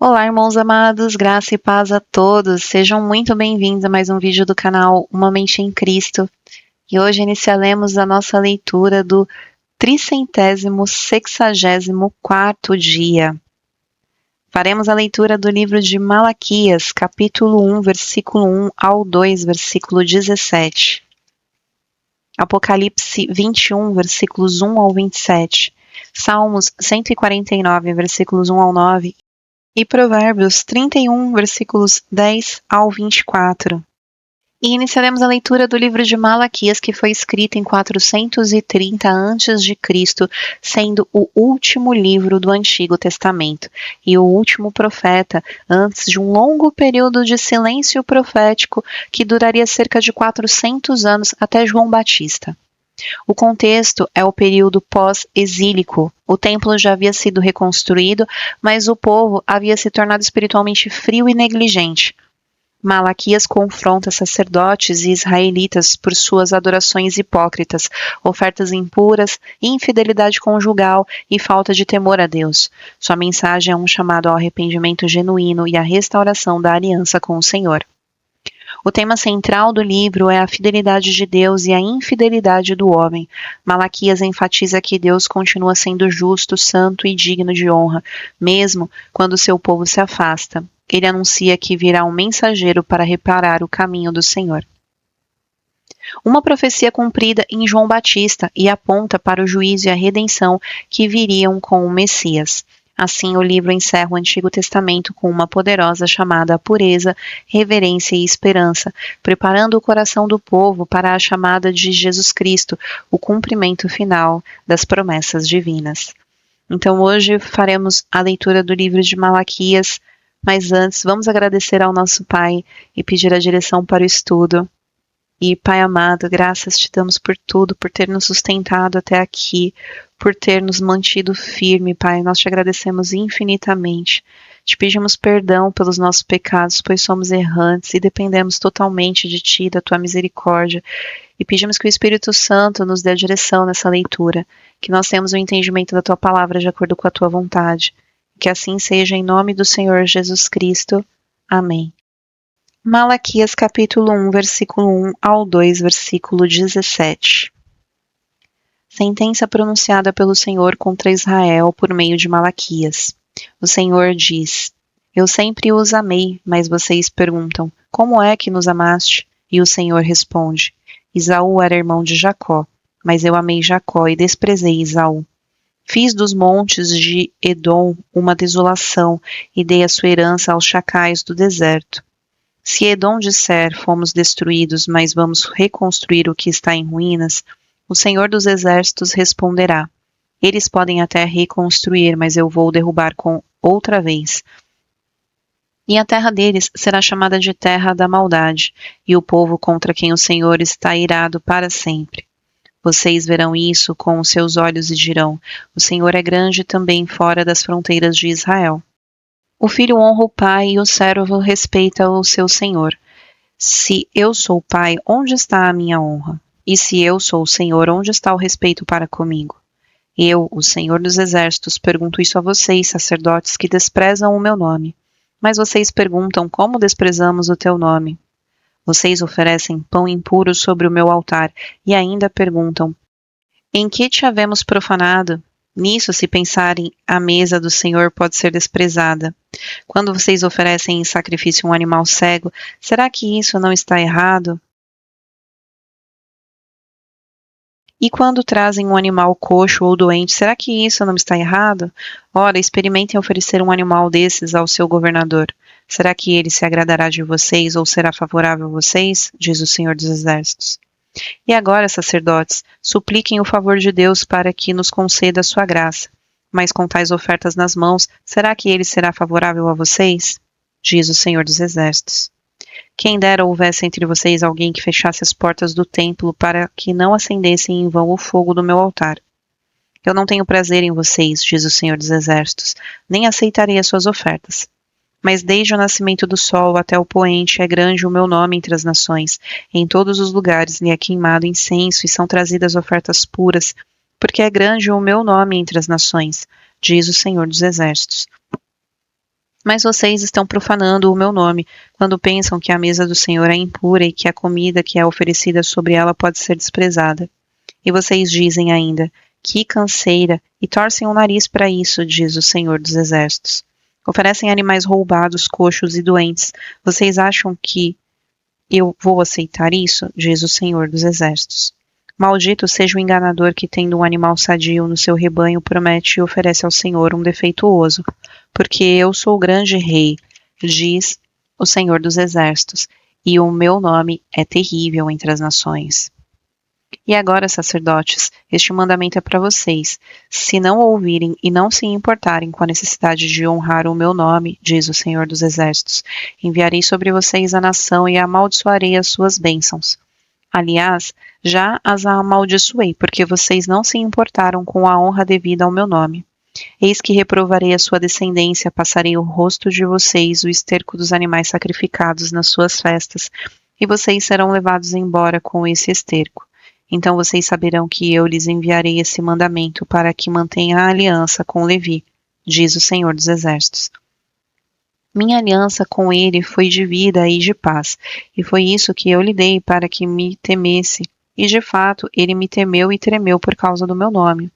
Olá, irmãos amados, graça e paz a todos. Sejam muito bem-vindos a mais um vídeo do canal Uma Mente em Cristo. E hoje iniciaremos a nossa leitura do 364º dia. Faremos a leitura do livro de Malaquias, capítulo 1, versículo 1 ao 2, versículo 17. Apocalipse 21, versículos 1 ao 27. Salmos 149, versículos 1 ao 9. E Provérbios 31, versículos 10 ao 24. E iniciaremos a leitura do livro de Malaquias, que foi escrito em 430 a.C., sendo o último livro do Antigo Testamento e o último profeta antes de um longo período de silêncio profético que duraria cerca de 400 anos até João Batista. O contexto é o período pós-exílico. O templo já havia sido reconstruído, mas o povo havia se tornado espiritualmente frio e negligente. Malaquias confronta sacerdotes e israelitas por suas adorações hipócritas, ofertas impuras, infidelidade conjugal e falta de temor a Deus. Sua mensagem é um chamado ao arrependimento genuíno e à restauração da aliança com o Senhor. O tema central do livro é a fidelidade de Deus e a infidelidade do homem. Malaquias enfatiza que Deus continua sendo justo, santo e digno de honra, mesmo quando seu povo se afasta. Ele anuncia que virá um mensageiro para reparar o caminho do Senhor. Uma profecia cumprida em João Batista e aponta para o juízo e a redenção que viriam com o Messias. Assim, o livro encerra o Antigo Testamento com uma poderosa chamada à pureza, reverência e esperança, preparando o coração do povo para a chamada de Jesus Cristo, o cumprimento final das promessas divinas. Então, hoje faremos a leitura do livro de Malaquias, mas antes vamos agradecer ao nosso Pai e pedir a direção para o estudo. E, Pai amado, graças te damos por tudo, por ter nos sustentado até aqui, por ter nos mantido firme, Pai. Nós te agradecemos infinitamente. Te pedimos perdão pelos nossos pecados, pois somos errantes e dependemos totalmente de Ti, da Tua misericórdia. E pedimos que o Espírito Santo nos dê a direção nessa leitura, que nós tenhamos o entendimento da Tua palavra de acordo com a Tua vontade. Que assim seja em nome do Senhor Jesus Cristo. Amém. Malaquias capítulo 1, versículo 1 ao 2, versículo 17. Sentença pronunciada pelo Senhor contra Israel por meio de Malaquias. O Senhor diz: Eu sempre os amei, mas vocês perguntam: Como é que nos amaste? E o Senhor responde: Esaú era irmão de Jacó, mas eu amei Jacó e desprezei Esaú. Fiz dos montes de Edom uma desolação e dei a sua herança aos chacais do deserto. Se Edom disser, fomos destruídos, mas vamos reconstruir o que está em ruínas, o Senhor dos Exércitos responderá: Eles podem até reconstruir, mas eu vou derrubar com outra vez. E a terra deles será chamada de terra da maldade, e o povo contra quem o Senhor está irado para sempre. Vocês verão isso com os seus olhos e dirão: O Senhor é grande também fora das fronteiras de Israel. O filho honra o pai e o servo respeita o seu senhor. Se eu sou o pai, onde está a minha honra? E se eu sou o Senhor, onde está o respeito para comigo? Eu, o Senhor dos Exércitos, pergunto isso a vocês, sacerdotes que desprezam o meu nome. Mas vocês perguntam: como desprezamos o teu nome? Vocês oferecem pão impuro sobre o meu altar e ainda perguntam: em que te havemos profanado? Nisso, se pensarem, a mesa do Senhor pode ser desprezada. Quando vocês oferecem em sacrifício um animal cego, será que isso não está errado? E quando trazem um animal coxo ou doente, será que isso não está errado? Ora, experimentem oferecer um animal desses ao seu governador. Será que ele se agradará de vocês ou será favorável a vocês? Diz o Senhor dos Exércitos. E agora, sacerdotes, supliquem o favor de Deus para que nos conceda a sua graça. Mas com tais ofertas nas mãos, será que ele será favorável a vocês? Diz o Senhor dos Exércitos. Quem dera houvesse entre vocês alguém que fechasse as portas do templo para que não acendessem em vão o fogo do meu altar. Eu não tenho prazer em vocês, diz o Senhor dos Exércitos, nem aceitarei as suas ofertas. Mas desde o nascimento do sol até o poente é grande o meu nome entre as nações. Em todos os lugares lhe é queimado incenso e são trazidas ofertas puras, porque é grande o meu nome entre as nações, diz o Senhor dos Exércitos. Mas vocês estão profanando o meu nome, quando pensam que a mesa do Senhor é impura e que a comida que é oferecida sobre ela pode ser desprezada. E vocês dizem ainda, que canseira, e torcem o nariz para isso, diz o Senhor dos Exércitos. Oferecem animais roubados, coxos e doentes. Vocês acham que eu vou aceitar isso? Diz o Senhor dos Exércitos. Maldito seja o enganador que, tendo um animal sadio no seu rebanho, promete e oferece ao Senhor um defeituoso, porque eu sou o grande rei, diz o Senhor dos Exércitos, e o meu nome é terrível entre as nações. E agora, sacerdotes, este mandamento é para vocês. Se não ouvirem e não se importarem com a necessidade de honrar o meu nome, diz o Senhor dos Exércitos, enviarei sobre vocês a nação e amaldiçoarei as suas bênçãos. Aliás, já as amaldiçoei, porque vocês não se importaram com a honra devida ao meu nome. Eis que reprovarei a sua descendência, passarei o rosto de vocês, o esterco dos animais sacrificados nas suas festas, e vocês serão levados embora com esse esterco. Então vocês saberão que eu lhes enviarei esse mandamento para que mantenha a aliança com Levi, diz o Senhor dos Exércitos. Minha aliança com ele foi de vida e de paz, e foi isso que eu lhe dei para que me temesse. E de fato, ele me temeu e tremeu por causa do meu nome.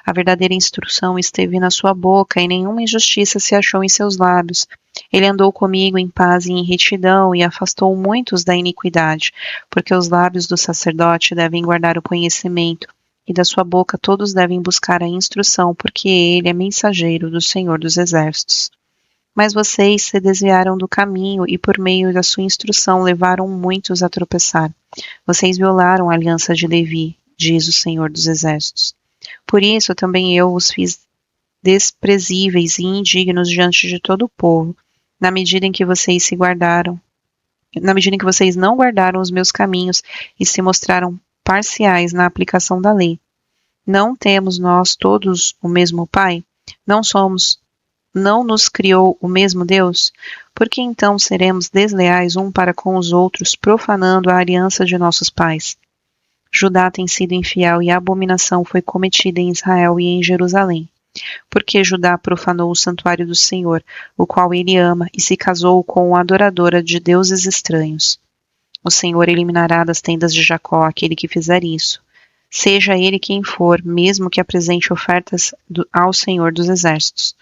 A verdadeira instrução esteve na sua boca, e nenhuma injustiça se achou em seus lábios. Ele andou comigo em paz e em retidão, e afastou muitos da iniquidade, porque os lábios do sacerdote devem guardar o conhecimento, e da sua boca todos devem buscar a instrução, porque ele é mensageiro do Senhor dos Exércitos. Mas vocês se desviaram do caminho e, por meio da sua instrução, levaram muitos a tropeçar. Vocês violaram a aliança de Levi, diz o Senhor dos Exércitos. Por isso também eu os fiz desprezíveis e indignos diante de todo o povo, na medida em que vocês não guardaram os meus caminhos e se mostraram parciais na aplicação da lei. Não temos nós todos o mesmo Pai? Não nos criou o mesmo Deus? Por que então seremos desleais um para com os outros, profanando a aliança de nossos pais? Judá tem sido infiel e a abominação foi cometida em Israel e em Jerusalém. Porque Judá profanou o santuário do Senhor, o qual ele ama, e se casou com a adoradora de deuses estranhos. O Senhor eliminará das tendas de Jacó aquele que fizer isso. Seja ele quem for, mesmo que apresente ofertas ao Senhor dos Exércitos.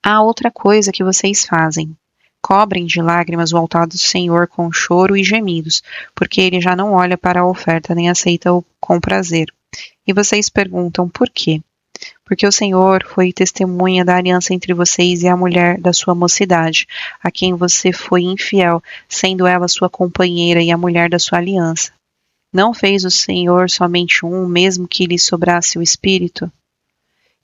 Há outra coisa que vocês fazem. Cobrem de lágrimas o altar do Senhor com choro e gemidos, porque ele já não olha para a oferta nem aceita-o com prazer. E vocês perguntam por quê? Porque o Senhor foi testemunha da aliança entre vocês e a mulher da sua mocidade, a quem você foi infiel, sendo ela sua companheira e a mulher da sua aliança. Não fez o Senhor somente um, mesmo que lhe sobrasse o espírito?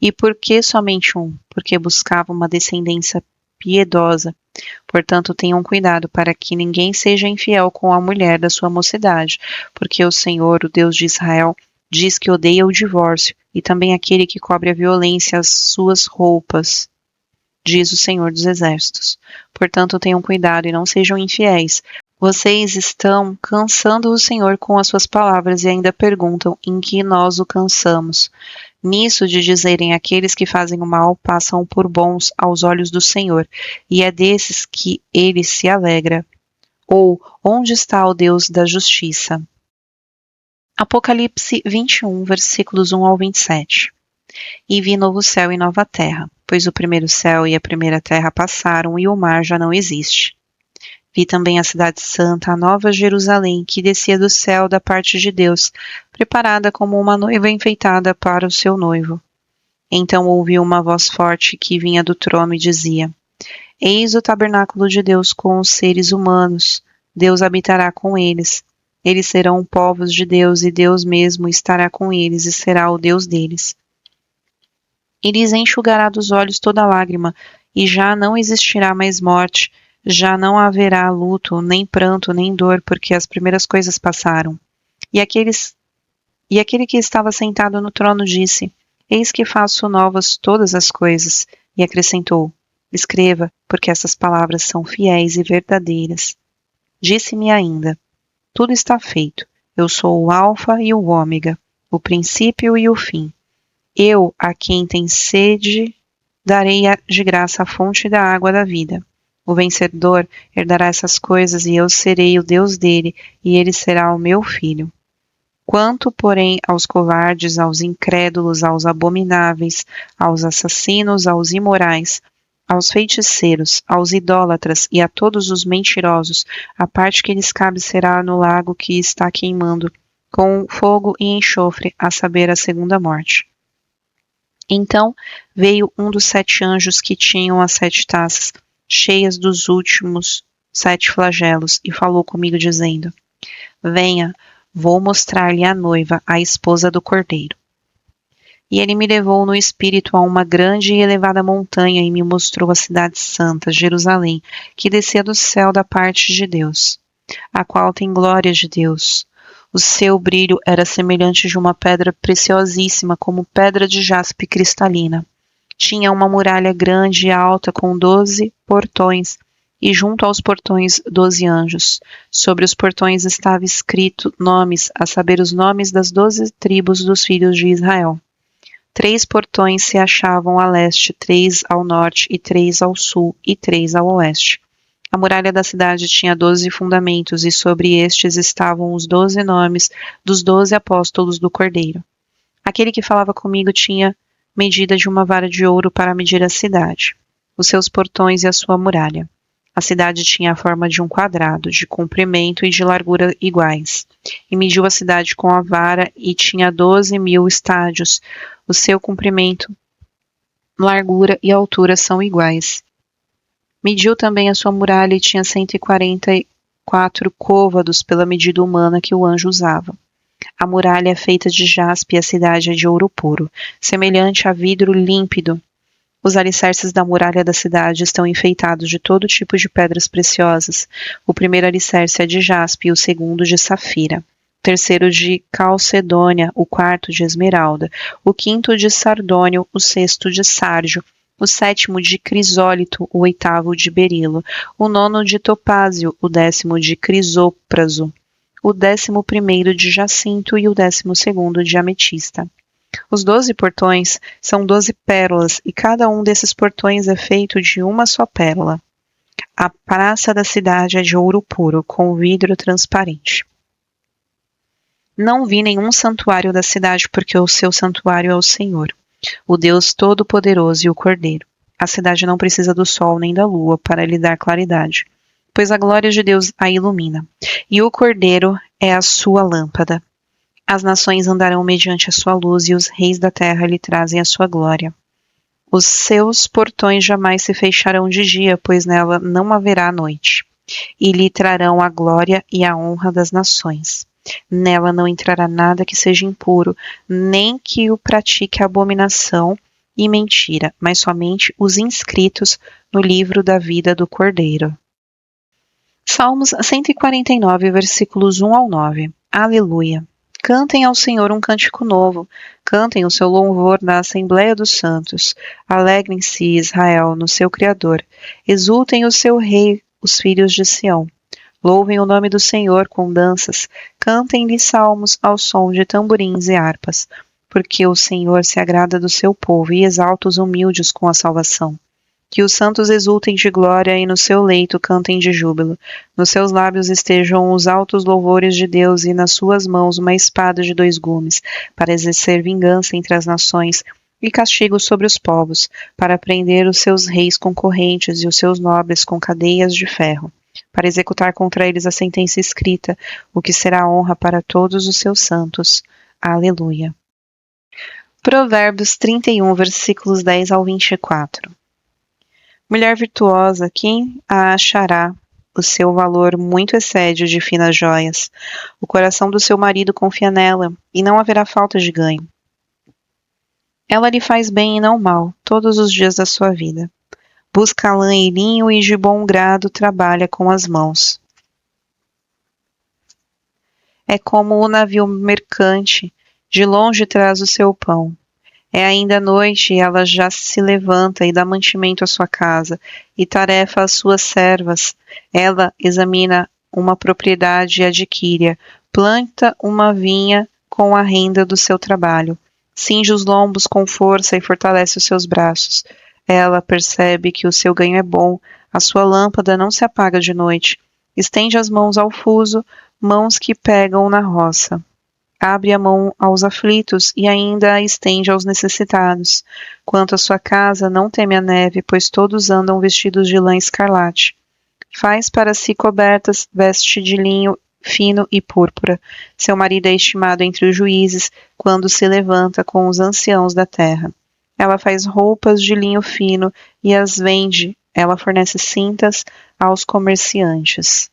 E por que somente um? Porque buscava uma descendência piedosa. Portanto, tenham cuidado para que ninguém seja infiel com a mulher da sua mocidade, porque o Senhor, o Deus de Israel, diz que odeia o divórcio, e também aquele que cobre a violência às suas roupas, diz o Senhor dos Exércitos. Portanto, tenham cuidado e não sejam infiéis. Vocês estão cansando o Senhor com as suas palavras e ainda perguntam em que nós o cansamos. Nisso de dizerem aqueles que fazem o mal passam por bons aos olhos do Senhor, e é desses que ele se alegra. Ou, onde está o Deus da justiça? Apocalipse 21, versículos 1 ao 27. E vi novo céu e nova terra, pois o primeiro céu e a primeira terra passaram e o mar já não existe. Vi também a cidade santa, a nova Jerusalém, que descia do céu da parte de Deus, preparada como uma noiva enfeitada para o seu noivo. Então ouvi uma voz forte que vinha do trono e dizia: Eis o tabernáculo de Deus com os seres humanos. Deus habitará com eles. Eles serão povos de Deus e Deus mesmo estará com eles e será o Deus deles. Ele lhes enxugará dos olhos toda lágrima, e já não existirá mais morte, já não haverá luto, nem pranto, nem dor, porque as primeiras coisas passaram. E aquele que estava sentado no trono disse: Eis que faço novas todas as coisas. E acrescentou: Escreva, porque essas palavras são fiéis e verdadeiras. Disse-me ainda: Tudo está feito. Eu sou o Alfa e o Ômega, o princípio e o fim. Eu, a quem tem sede, darei de graça a fonte da água da vida. O vencedor herdará essas coisas e eu serei o Deus dele e ele será o meu filho. Quanto, porém, aos covardes, aos incrédulos, aos abomináveis, aos assassinos, aos imorais, aos feiticeiros, aos idólatras e a todos os mentirosos, a parte que lhes cabe será no lago que está queimando, com fogo e enxofre, a saber, a segunda morte. Então veio um dos 7 anjos que tinham as 7 taças, cheias dos últimos 7 flagelos, e falou comigo, dizendo: Venha, vou mostrar-lhe a noiva, a esposa do Cordeiro. E ele me levou no espírito a uma grande e elevada montanha e me mostrou a cidade santa, Jerusalém, que descia do céu da parte de Deus, a qual tem glória de Deus. O seu brilho era semelhante de uma pedra preciosíssima, como pedra de jaspe cristalina. Tinha uma muralha grande e alta com 12 portões, e junto aos portões 12 anjos. Sobre os portões estava escrito nomes, a saber, os nomes das 12 tribos dos filhos de Israel. 3 portões se achavam a leste, 3 ao norte, e 3 ao sul, e 3 ao oeste. A muralha da cidade tinha 12 fundamentos, e sobre estes estavam os 12 nomes dos 12 apóstolos do Cordeiro. Aquele que falava comigo tinha medida de uma vara de ouro para medir a cidade, os seus portões e a sua muralha. A cidade tinha a forma de um quadrado, de comprimento e de largura iguais. E mediu a cidade com a vara e tinha 12.000 estádios. O seu comprimento, largura e altura são iguais. Mediu também a sua muralha e tinha 144 côvados pela medida humana que o anjo usava. A muralha é feita de jaspe e a cidade é de ouro puro, semelhante a vidro límpido. Os alicerces da muralha da cidade estão enfeitados de todo tipo de pedras preciosas. O primeiro alicerce é de jaspe e o segundo de safira. O terceiro de calcedônia, o quarto de esmeralda, o quinto de sardônio, o sexto de sárdio, o sétimo de crisólito, o oitavo de berilo, o nono de topázio, o 10º de crisópraso, o 11º de jacinto e o 12º de ametista. Os 12 portões são 12 pérolas, e cada um desses portões é feito de uma só pérola. A praça da cidade é de ouro puro, com vidro transparente. Não vi nenhum santuário da cidade, porque o seu santuário é o Senhor, o Deus Todo-Poderoso e o Cordeiro. A cidade não precisa do sol nem da lua para lhe dar claridade, pois a glória de Deus a ilumina, e o Cordeiro é a sua lâmpada. As nações andarão mediante a sua luz, e os reis da terra lhe trazem a sua glória. Os seus portões jamais se fecharão de dia, pois nela não haverá noite, e lhe trarão a glória e a honra das nações. Nela não entrará nada que seja impuro, nem que o pratique abominação e mentira, mas somente os inscritos no livro da vida do Cordeiro. Salmos 149, versículos 1 ao 9. Aleluia! Cantem ao Senhor um cântico novo, cantem o seu louvor na Assembleia dos Santos. Alegrem-se, Israel, no seu Criador. Exultem o seu Rei, os filhos de Sião. Louvem o nome do Senhor com danças, cantem-lhe salmos ao som de tamborins e harpas, porque o Senhor se agrada do seu povo e exalta os humildes com a salvação. Que os santos exultem de glória e no seu leito cantem de júbilo. Nos seus lábios estejam os altos louvores de Deus e nas suas mãos uma espada de 2 gumes, para exercer vingança entre as nações e castigo sobre os povos, para prender os seus reis com correntes e os seus nobres com cadeias de ferro, para executar contra eles a sentença escrita, o que será honra para todos os seus santos. Aleluia. Provérbios 31, versículos 10 ao 24. Mulher virtuosa, quem a achará? O seu valor muito excede o de finas joias. O coração do seu marido confia nela, e não haverá falta de ganho. Ela lhe faz bem e não mal, todos os dias da sua vida. Busca lã e linho e de bom grado trabalha com as mãos. É como o navio mercante, de longe traz o seu pão. É ainda noite e ela já se levanta e dá mantimento à sua casa, e tarefa às suas servas. Ela examina uma propriedade e adquire-a, planta uma vinha com a renda do seu trabalho, cinge os lombos com força e fortalece os seus braços. Ela percebe que o seu ganho é bom, a sua lâmpada não se apaga de noite. Estende as mãos ao fuso, mãos que pegam na roça. Abre a mão aos aflitos e ainda a estende aos necessitados. Quanto à sua casa, não teme a neve, pois todos andam vestidos de lã escarlate. Faz para si cobertas, veste de linho fino e púrpura. Seu marido é estimado entre os juízes, quando se levanta com os anciãos da terra. Ela faz roupas de linho fino e as vende. Ela fornece cintas aos comerciantes.